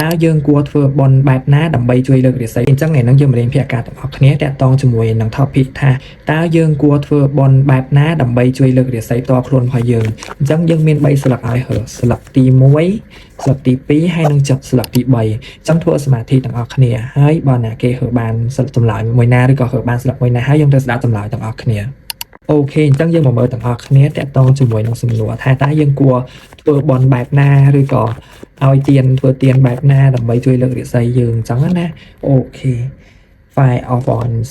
តើយើងគួរធ្វើបន់បែបណាដើម្បីជួយលើករាសីអញ្ចឹងថ្ងៃហ្នឹងយើងមករៀនភាគអាការទាំងអស់គ្នាតាក់ទងជាមួយនឹង topic ថាតើយើងគួរធ្វើបន់បែបណាដើម្បីជួយលើករាសីផ្ទាល់ខ្លួនរបស់យើងអញ្ចឹងយើងមាន3ស្លឹកឲ្យហើស្លឹកទី1ស្លឹកទី2ហើយនឹងស្លឹកទី3អញ្ចឹងធ្វើសមាធិទាំងអស់គ្នាហើយបើណាគេហើបានស្លឹកចម្លើយមួយណាឬក៏ហើបានស្លឹកមួយណាហើយយើងទៅស្ដាប់ចម្លើយទាំងអស់គ្នាអូខេអញ្ចឹងយើងមកមើលទាំងអស់គ្នាតាក់ទងជាមួយនឹងសំណួរថាតើយើងគួរធ្វើបន់បែបណាឬក៏ឲ្យទៀនធ្វើទៀនបែបណាដើម្បីជួយលើករាសីយើងអញ្ចឹងណាអូខេ Five of Wands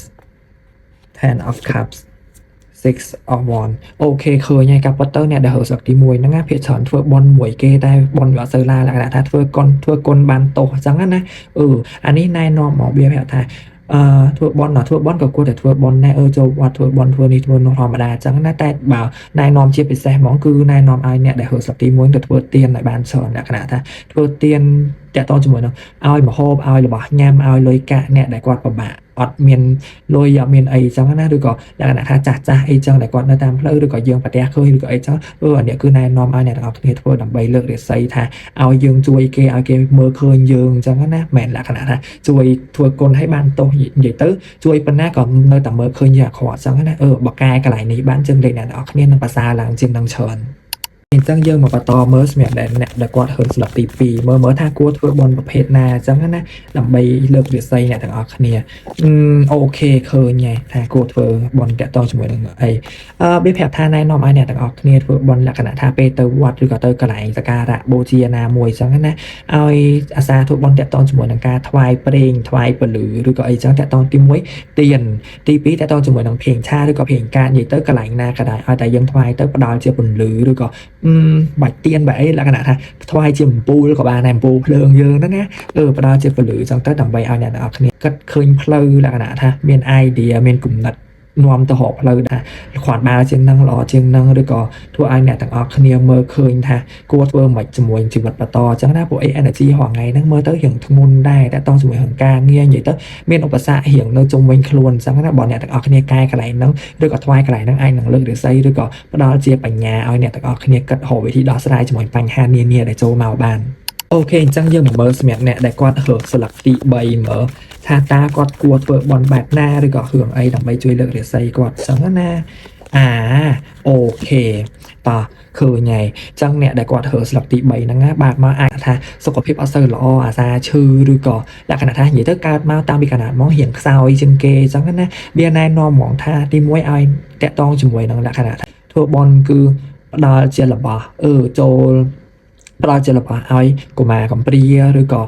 Ten of Cups Six of Wands អូខេឃើញហើយការពិតទៅអ្នកដែលហៅស្លឹកទី1ហ្នឹងណាភាគច្រើនធ្វើបន់មួយគេតែបន់វាអត់សូវឡាលក្ខណៈថាធ្វើគុណបានទោសអញ្ចឹងណាអានេះណែនាំមកវាប្រាប់ថាធ្វើបន់ក៏គួរតែធ្វើបន់ដែរចូលវត្តធ្វើបន់ធ្វើនេះធ្វើនោះធម្មតាអញ្ចឹងណាតែបើណែនាំជាពិសេសហ្មងគឺណែនាំឲ្យអ្នកដែលហៅស្លឹកទី1ទៅធ្វើទៀនឲ្យបានច្រើនលក្ខណៈថាធ្វើទៀនតាក់ទងជាមួយនឹងឲ្យមហូបឲ្យរបស់ញ៉ាំឲ្យលុយកាក់អ្នកដែលគាត់ពិបាកអត់មានលុយអត់មានអីអញ្ចឹងណាឬក៏លក្ខណៈថាចាស់អីចឹងដែលគាត់នៅតាមផ្លូវឬក៏យើងប្រទះឃើញឬក៏អីចឹងអានេះគឺណែនាំឲ្យអ្នកទាំងអស់គ្នាធ្វើដើម្បីលើករាសីថាឲ្យយើងជួយគេឲ្យគេមើលឃើញយើងអញ្ចឹងណាមិនលក្ខណៈថាជួយធ្វើគុណឲ្យបានទោសនិយាយទៅជួយប៉ុណ្ណាក៏នៅតែមើលឃើញយើងអាក្រក់អញ្ចឹងណាបកកែកន្លែងនេះបានចឹងលេខអ្នកទាំងអស់គ្នានឹងប្រសើរឡើងជាងនឹងច្រើនអញ្ចឹងយើងមកបន្តមើលសម្រាប់អ្នកដែលគាត់ហឺស្លឹកទី2មើលថាគួរធ្វើបន់ប្រភេទណាអញ្ចឹងណាដើម្បីលើករាសីអ្នកទាំងអស់គ្នាអូខេឃើញហើយថាគួរធ្វើបន់តាក់ទងជាមួយនឹងអីវាប្រាប់ថាណែនាំឲ្យអ្នកទាំងអស់គ្នាធ្វើបន់លក្ខណៈថាពេលទៅវត្តឬក៏ទៅកន្លែងសក្ការៈបូជាណាមួយអញ្ចឹងណាឲ្យអាសាធ្វើបន់តាក់ទងជាមួយនឹងការថ្វាយប្រេងថ្វាយពលឺឬក៏អីចឹងតាក់ទងទី1ទៀនទី2តាក់ទងជាមួយនឹងភេងឆាឬក៏ភេងកាតនិយាយទៅកន្លែងណាក៏ដោយឲ្យតែយើងថ្វាយទៅផ្ដល់ជាពលឺឬក៏បាច់ទៀនបែបអីលក្ខណៈថាថ្វាយជាអំពូលក៏បានដែរអំពូលភ្លើងយើងហ្នឹងណាផ្ដល់ជាពលឺចឹងទៅដើម្បីឲ្យអ្នកទាំងអស់គ្នាគិតឃើញផ្លូវលក្ខណៈថាមាន idea មានគំនិតនាំទៅរកផ្លូវថាខ្វាត់បាល់ជាងហ្នឹងល្អជាងហ្នឹងឬក៏ធ្វើឲ្យអ្នកទាំងអស់គ្នាមើលឃើញថាគួរធ្វើមិនជាមួយជីវិតបន្តអញ្ចឹងណាពួក energy រាល់ថ្ងៃហ្នឹងមើលទៅរៀងធ្ងន់ដែរតែតោះជាមួយរឿងការងារនិយាយទៅមានឧបសគ្គរៀងនៅជុំវិញខ្លួនអញ្ចឹងណាបើអ្នកទាំងអស់គ្នាកែកន្លែងហ្នឹងឬក៏ថ្វាយកន្លែងហ្នឹងអាចនឹងលើករាសីឬក៏ផ្ដល់ជាបញ្ញាឲ្យអ្នកទាំងអស់គ្នាគិតរកវិធីដោះស្រាយជាមួយបញ្ហានានាដែលចូលមកបានអូខេអញ្ចឹងយើងមកមើលសម្រាប់អ្នកដែលគាត់ហឺស្លឹកទី3មើលថាតើគាត់គួរធ្វើបន់បែបណាឬក៏រឿងអីដើម្បីជួយលើករាសីគាត់អញ្ចឹងណាអូខេតោះឃើញហើយអញ្ចឹងអ្នកដែលគាត់ហឺស្លឹកទី3ហ្នឹងណាបាទមកអាចថាសុខភាពអត់សូវល្អអាសាឈឺឬក៏លក្ខណៈថានិយាយទៅកើតមកតាំងពីកណ្ដាលមករៀងខ្សោយជាងគេអញ្ចឹងណាវាណែនាំហ្មងថាទី1ឲ្យតាក់ទងជាមួយនឹងលក្ខណៈធ្វើបន់គឺផ្ដល់ជារបស់ចូលផ្ដល់ជារបស់ឲ្យកុមារកំព្រាឬក៏